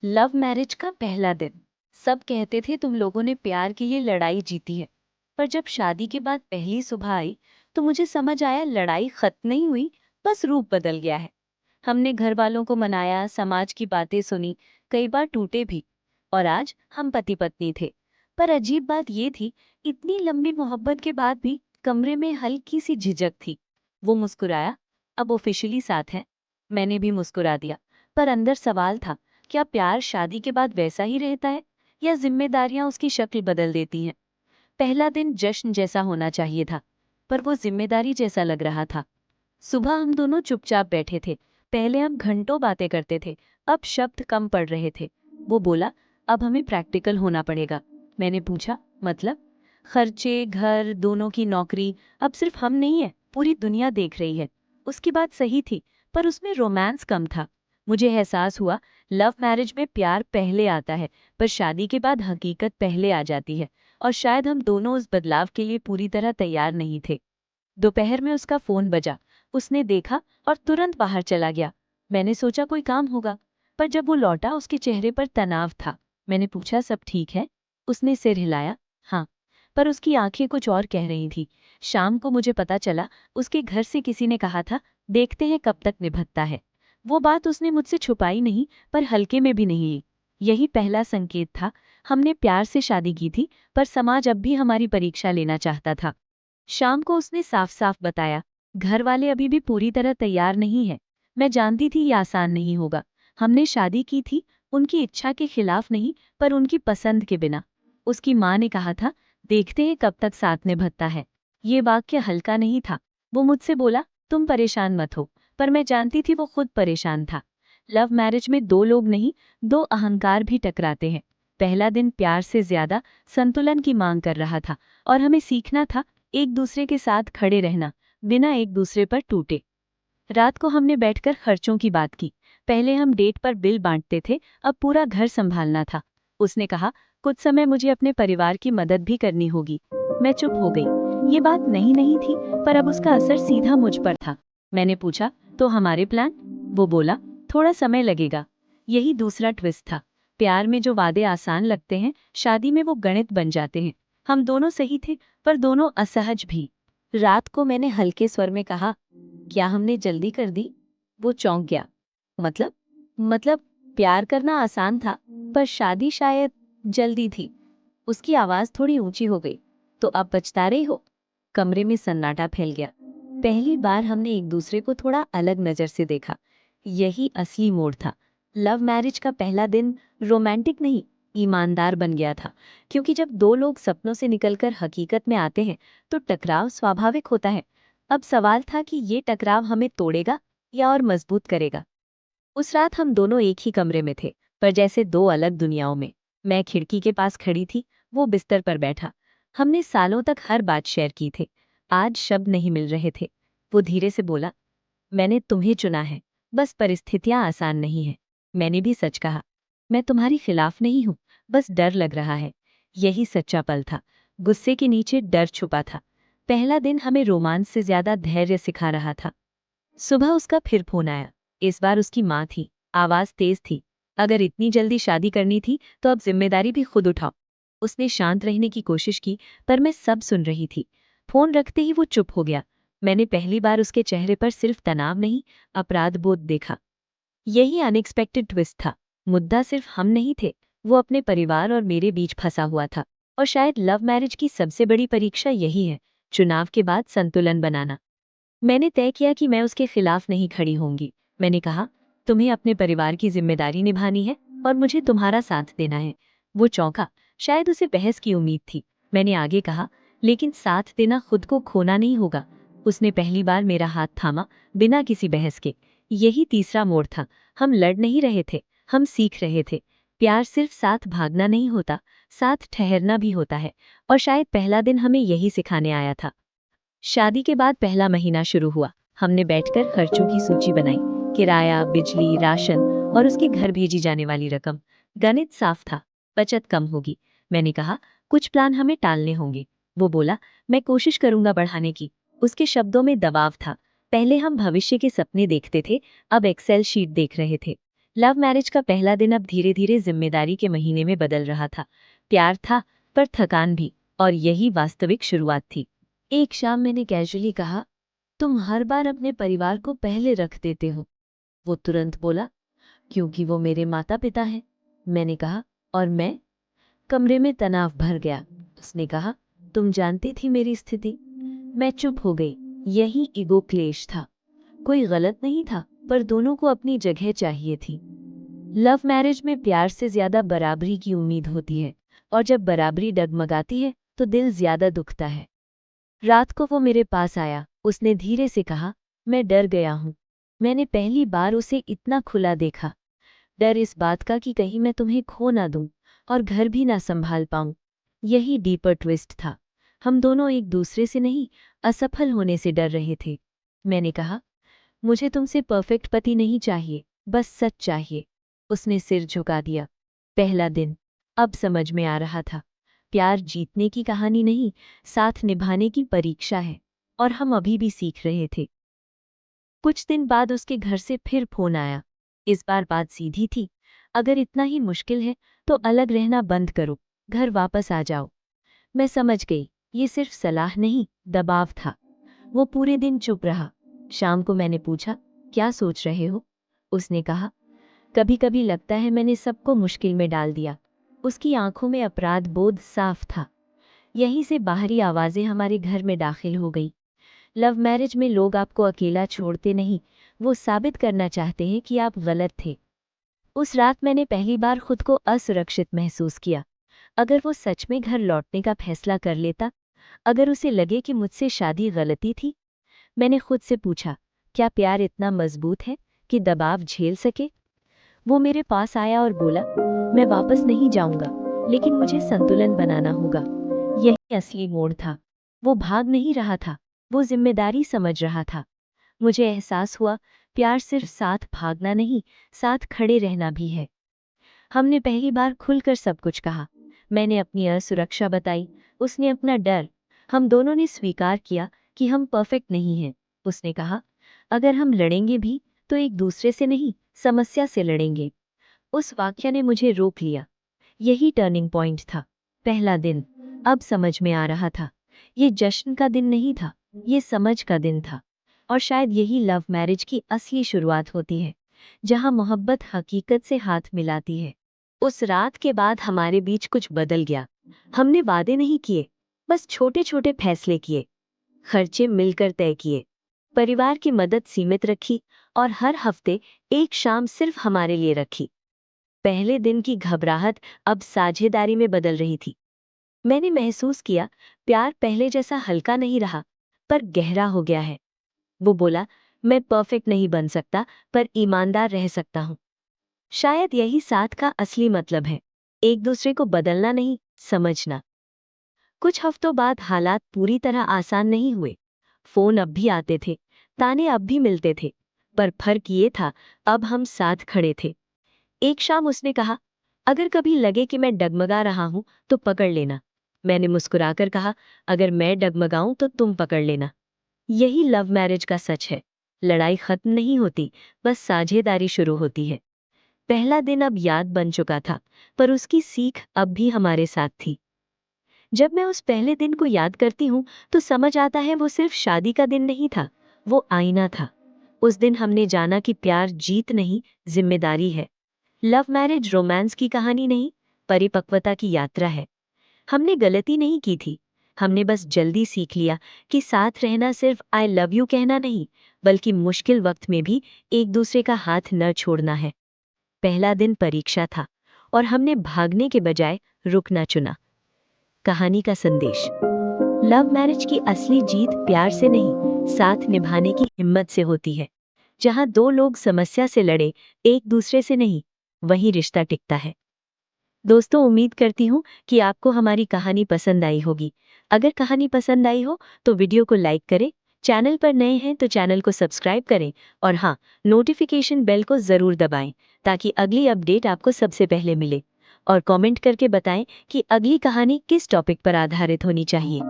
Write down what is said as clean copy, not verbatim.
Love marriage का पहला दिन। सब कहते थे तुम लोगों ने प्यार की ये लड़ाई जीती है। पर जब शादी के बाद पहली सुबह आई तो मुझे समझ आया लड़ाई खत्म नहीं हुई, बस रूप बदल गया है। हमने घर वालों को मनाया, समाज की बातें सुनी, कई बार टूटे भी। और आज हम पति पत्नी थे। पर अजीब बात ये थी, इतनी लंबी मोहब्बत के बाद भी कमरे में हल्की सी झिझक थी। वो मुस्कुराया, अब ऑफिशियली साथ है। मैंने भी मुस्कुरा दिया। पर अंदर सवाल था, क्या प्यार शादी के बाद वैसा ही रहता है या जिम्मेदारियां उसकी शक्ल बदल देती हैं? पहला दिन जश्न जैसा होना चाहिए था, पर वो जिम्मेदारी जैसा लग रहा था। सुबह हम दोनों चुपचाप बैठे थे। पहले हम घंटों बातें करते थे, अब शब्द कम पड़ रहे थे। वो बोला, अब हमें प्रैक्टिकल होना पड़ेगा। मैंने पूछा, मतलब? खर्चे, घर, दोनों की नौकरी, अब सिर्फ हम नहीं है, पूरी दुनिया देख रही है। उसकी बात सही थी, पर उसमें रोमांस कम था। मुझे एहसास हुआ, लव मैरिज में प्यार पहले आता है, पर शादी के बाद हकीकत पहले आ जाती है। और शायद हम दोनों उस बदलाव के लिए पूरी तरह तैयार नहीं थे। दोपहर में उसका फोन बजा। उसने देखा और तुरंत बाहर चला गया। मैंने सोचा कोई काम होगा, पर जब वो लौटा उसके चेहरे पर तनाव था। मैंने पूछा, सब ठीक है? उसने सिर हिलाया, हाँ। पर उसकी आंखें कुछ और कह रही थी। शाम को मुझे पता चला, उसके घर से किसी ने कहा था, देखते हैं कब तक निभता है। वो बात उसने मुझसे छुपाई नहीं, पर हल्के में भी नहीं ली। यही पहला संकेत था। हमने प्यार से शादी की थी, पर समाज अब भी हमारी परीक्षा लेना चाहता था। शाम को उसने साफ साफ बताया, घर वाले अभी भी पूरी तरह तैयार नहीं है। मैं जानती थी ये आसान नहीं होगा। हमने शादी की थी उनकी इच्छा के खिलाफ नहीं, पर उनकी पसंद के बिना। उसकी माँ ने कहा था, देखते हैं कब तक साथ निभता है। ये वाक्य हल्का नहीं था। वो मुझसे बोला, तुम परेशान मत हो, पर मैं जानती थी वो खुद परेशान था। लव मैरिज में दो लोग नहीं, दो अहंकार भी टकराते हैं। पहला दिन प्यार से ज्यादा संतुलन की मांग कर रहा था, और हमें सीखना था एक दूसरे के साथ खड़े रहना, बिना एक दूसरे पर टूटे। रात को हमने बैठकर खर्चों की बात की। पहले हम डेट पर बिल बांटते थे, अब पूरा घर संभालना था। उसने कहा, कुछ समय मुझे अपने परिवार की मदद भी करनी होगी। मैं चुप हो गई। ये बात नहीं नहीं थी, पर अब उसका असर सीधा मुझ पर था। मैंने पूछा, तो हमारे प्लान? वो बोला, थोड़ा समय लगेगा। यही दूसरा ट्विस्ट था। प्यार में जो वादे आसान लगते हैं, शादी में वो गणित बन जाते हैं। हम दोनों सही थे, पर दोनों असहज भी। रात को मैंने हल्के स्वर में कहा, क्या हमने जल्दी कर दी? वो चौंक गया। मतलब? मतलब, प्यार करना आसान था, पर शादी शायद जल्दी थी। उसकी आवाज थोड़ी ऊंची हो गई। तो अब पछता रही हो? कमरे में सन्नाटा फैल गया। पहली बार हमने एक दूसरे को थोड़ा अलग नजर से देखा। यही असली मोड़ था। लव मैरिज का पहला दिन रोमांटिक नहीं, ईमानदार बन गया था। क्योंकि जब दो लोग सपनों से निकलकर हकीकत में आते हैं, तो टकराव स्वाभाविक होता है। अब सवाल था कि ये टकराव हमें तोड़ेगा या और मजबूत करेगा। उस रात हम दोनों एक ही कमरे में थे, पर जैसे दो अलग दुनियाओं में। मैं खिड़की के पास खड़ी थी, वो बिस्तर पर बैठा। हमने सालों तक हर बात शेयर की थी। आज शब्द नहीं मिल रहे थे। वो धीरे से बोला, मैंने तुम्हें चुना है, बस परिस्थितियां आसान नहीं है। मैंने भी सच कहा, मैं तुम्हारी खिलाफ नहीं हूं, बस डर लग रहा है। यही सच्चा पल था। गुस्से के नीचे डर छुपा था। पहला दिन हमें रोमांस से ज्यादा धैर्य सिखा रहा था। सुबह उसका फिर फोन आया। इस बार उसकी माँ थी। आवाज तेज थी, अगर इतनी जल्दी शादी करनी थी तो अब जिम्मेदारी भी खुद उठाओ। उसने शांत रहने की कोशिश की, पर मैं सब सुन रही थी। फोन रखते ही वो चुप हो गया। मैंने पहली बार उसके चेहरे पर सिर्फ तनाव नहीं, अपराध बोध देखा। यही अनएक्सपेक्टेड ट्विस्ट था। मुद्दा सिर्फ हम नहीं थे, वो अपने परिवार और मेरे बीच फंसा हुआ था। और शायद लव मैरिज की सबसे बड़ी परीक्षा यही है, चुनाव के बाद संतुलन बनाना। मैंने तय किया कि मैं उसके खिलाफ नहीं खड़ी होंगी। मैंने कहा, तुम्हें अपने परिवार की जिम्मेदारी निभानी है और मुझे तुम्हारा साथ देना है। वो चौंका, शायद उसे बहस की उम्मीद थी। मैंने आगे कहा, लेकिन साथ देना खुद को खोना नहीं होगा। उसने पहली बार मेरा हाथ थामा, बिना किसी बहस के। यही तीसरा मोड़ था। हम लड़ नहीं रहे थे, हम सीख रहे थे। प्यार सिर्फ साथ भागना नहीं होता, साथ ठहरना भी होता है। और शायद पहला दिन हमें यही सिखाने आया था। शादी के बाद पहला महीना शुरू हुआ। हमने बैठकर खर्चों की सूची बनाई, किराया, बिजली, राशन और उसके घर भेजी जाने वाली रकम। गणित साफ था, बचत कम होगी। मैंने कहा, कुछ प्लान हमें टालने होंगे। वो बोला, मैं कोशिश करूंगा बढ़ाने की। उसके शब्दों में दबाव था। पहले हम भविष्य के सपने देखते थे, अब एक्सेल शीट देख रहे थे। लव मैरिज का पहला दिन अब धीरे धीरे जिम्मेदारी के महीने में बदल रहा था। प्यार था, पर थकान भी, और यही वास्तविक शुरुआत थी। एक शाम मैंने कैजुअली कहा, तुम हर बार अपने परिवार को पहले रख देते हो। वो तुरंत बोला, क्योंकि वो मेरे माता पिता हैं। मैंने कहा, और मैं? कमरे में तनाव भर गया। उसने कहा, तुम जानती थी मेरी स्थिति। मैं चुप हो गई। यही ईगो क्लेश था। कोई गलत नहीं था, पर दोनों को अपनी जगह चाहिए थी। लव मैरिज में प्यार से ज्यादा बराबरी की उम्मीद होती है, और जब बराबरी डगमगाती है तो दिल ज्यादा दुखता है। रात को वो मेरे पास आया। उसने धीरे से कहा, मैं डर गया हूं। मैंने पहली बार उसे इतना खुला देखा। डर इस बात का कि कहीं मैं तुम्हें खो ना दूं और घर भी ना संभाल पाऊं। यही डीपर ट्विस्ट था। हम दोनों एक दूसरे से नहीं, असफल होने से डर रहे थे। मैंने कहा, मुझे तुमसे परफेक्ट पति नहीं चाहिए, बस सच चाहिए। उसने सिर झुका दिया। पहला दिन। अब समझ में आ रहा था। प्यार जीतने की कहानी नहीं, साथ निभाने की परीक्षा है, और हम अभी भी सीख रहे थे। कुछ दिन बाद उसके घर से फिर फोन आया। इस बार बात सीधी थी, अगर इतना ही मुश्किल है तो अलग रहना बंद करो, घर वापस आ जाओ। मैं समझ गई, ये सिर्फ सलाह नहीं, दबाव था। वो पूरे दिन चुप रहा। शाम को मैंने पूछा, क्या सोच रहे हो? उसने कहा, कभी कभी लगता है मैंने सबको मुश्किल में डाल दिया। उसकी आंखों में अपराध बोध साफ था। यहीं से बाहरी आवाजें हमारे घर में दाखिल हो गई। लव मैरिज में लोग आपको अकेला छोड़ते नहीं, वो साबित करना चाहते हैं कि आप गलत थे। उस रात मैंने पहली बार खुद को असुरक्षित महसूस किया। अगर वो सच में घर लौटने का फैसला कर लेता, अगर उसे लगे कि मुझसे शादी गलती थी। मैंने खुद से पूछा, क्या प्यार इतना मजबूत है कि दबाव झेल सके? वो मेरे पास आया और बोला, मैं वापस नहीं जाऊंगा, लेकिन मुझे संतुलन बनाना होगा। यही असली मोड़ था। वो भाग नहीं रहा था, वो जिम्मेदारी समझ रहा था। मुझे एहसास हुआ, प्यार सिर्फ साथ भागना नहीं, साथ खड़े रहना भी है। हमने पहली बार खुलकर सब कुछ कहा। मैंने अपनी असुरक्षा बताई, उसने अपना डर। हम दोनों ने स्वीकार किया कि हम परफेक्ट नहीं हैं। उसने कहा, अगर हम लड़ेंगे भी तो एक दूसरे से नहीं, समस्या से लड़ेंगे। उस वाक्य ने मुझे रोक लिया। यही टर्निंग पॉइंट था। पहला दिन। अब समझ में आ रहा था, ये जश्न का दिन नहीं था, ये समझ का दिन था। और शायद यही लव मैरिज की असली शुरुआत होती है, जहां मोहब्बत हकीकत से हाथ मिलाती है। उस रात के बाद हमारे बीच कुछ बदल गया। हमने वादे नहीं किए, बस छोटे छोटे फैसले किए। खर्चे मिलकर तय किए, परिवार की मदद सीमित रखी, और हर हफ्ते एक शाम सिर्फ हमारे लिए रखी। पहले दिन की घबराहट अब साझेदारी में बदल रही थी। मैंने महसूस किया, प्यार पहले जैसा हल्का नहीं रहा, पर गहरा हो गया है। वो बोला, मैं परफेक्ट नहीं बन सकता, पर ईमानदार रह सकता हूँ। शायद यही साथ का असली मतलब है, एक दूसरे को बदलना नहीं, समझना। कुछ हफ्तों बाद हालात पूरी तरह आसान नहीं हुए। फोन अब भी आते थे, ताने अब भी मिलते थे, पर फर्क ये था, अब हम साथ खड़े थे। एक शाम उसने कहा, अगर कभी लगे कि मैं डगमगा रहा हूं तो पकड़ लेना। मैंने मुस्कुराकर कहा, अगर मैं डगमगाऊं तो तुम पकड़ लेना। यही लव मैरिज का सच है। लड़ाई खत्म नहीं होती, बस साझेदारी शुरू होती है। पहला दिन अब याद बन चुका था, पर उसकी सीख अब भी हमारे साथ थी। जब मैं उस पहले दिन को याद करती हूँ तो समझ आता है, वो सिर्फ शादी का दिन नहीं था, वो आईना था। उस दिन हमने जाना कि प्यार जीत नहीं, जिम्मेदारी है। लव मैरिज रोमांस की कहानी नहीं, परिपक्वता की यात्रा है। हमने गलती नहीं की थी, हमने बस जल्दी सीख लिया कि साथ रहना सिर्फ आई लव यू कहना नहीं, बल्कि मुश्किल वक्त में भी एक दूसरे का हाथ न छोड़ना है। पहला दिन परीक्षा था, और हमने भागने के बजाय रुकना चुना। कहानी का संदेश, लव मैरिज की असली जीत प्यार से नहीं, साथ निभाने की हिम्मत से होती है। जहां दो लोग समस्या से लड़े, एक दूसरे से नहीं, वही रिश्ता टिकता है। दोस्तों, उम्मीद करती हूँ कि आपको हमारी कहानी पसंद आई होगी। अगर कहानी पसंद आई हो तो वीडियो को लाइक करें, चैनल पर नए हैं तो चैनल को सब्सक्राइब करें, और हाँ, नोटिफिकेशन बेल को ज़रूर दबाएं ताकि अगली अपडेट आपको सबसे पहले मिले। और कमेंट करके बताएं कि अगली कहानी किस टॉपिक पर आधारित होनी चाहिए।